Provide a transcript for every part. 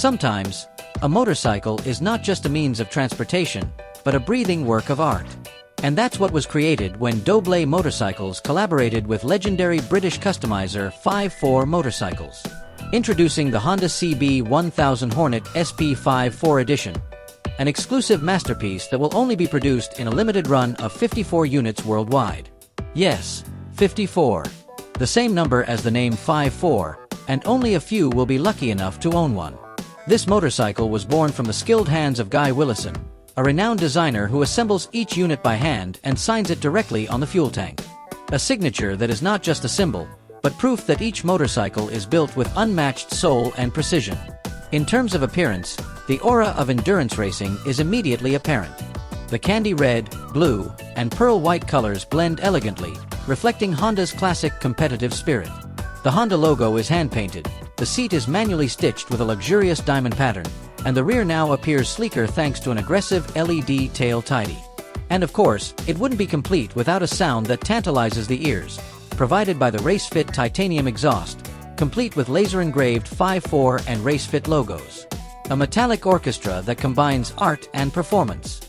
Sometimes, a motorcycle is not just a means of transportation, but a breathing work of art. And that's what was created when Doble Motorcycles collaborated with legendary British customizer 54 Motorcycles. Introducing the Honda CB1000 Hornet SP 54 edition, an exclusive masterpiece that will only be produced in a limited run of 54 units worldwide. Yes, 54. The same number as the name 54, and only a few will be lucky enough to own one. This motorcycle was born from the skilled hands of Guy Willison, a renowned designer who assembles each unit by hand and signs it directly on the fuel tank. A signature that is not just a symbol, but proof that each motorcycle is built with unmatched soul and precision. In terms of appearance, the aura of endurance racing is immediately apparent. The candy red, blue, and pearl white colors blend elegantly, reflecting Honda's classic competitive spirit. The Honda logo is hand-painted, the seat is manually stitched with a luxurious diamond pattern, and the rear now appears sleeker thanks to an aggressive LED tail tidy. And of course, it wouldn't be complete without a sound that tantalizes the ears, provided by the Racefit titanium exhaust, complete with laser-engraved 54 and Racefit logos. A metallic orchestra that combines art and performance.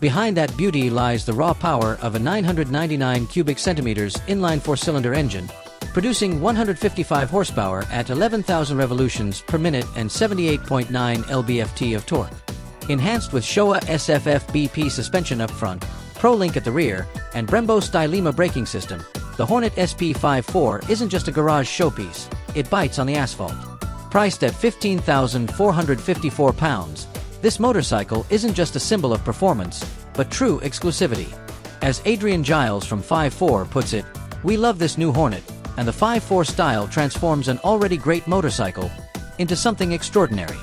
Behind that beauty lies the raw power of a 999 cubic centimeters inline four-cylinder engine, producing 155 horsepower at 11,000 revolutions per minute and 78.9 lb-ft of torque. Enhanced with Showa SFF BP suspension up front, ProLink at the rear, and Brembo Stylema braking system, the Hornet SP 54 isn't just a garage showpiece, it bites on the asphalt. Priced at £15,454, this motorcycle isn't just a symbol of performance, but true exclusivity. As Adrian Giles from 54 puts it, "We love this new Hornet, and the 54 style transforms an already great motorcycle into something extraordinary."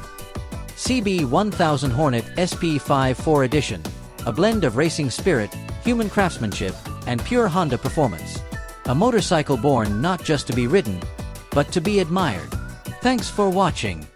CB1000 Hornet SP 54 Edition, a blend of racing spirit, human craftsmanship, and pure Honda performance. A motorcycle born not just to be ridden, but to be admired. Thanks for watching.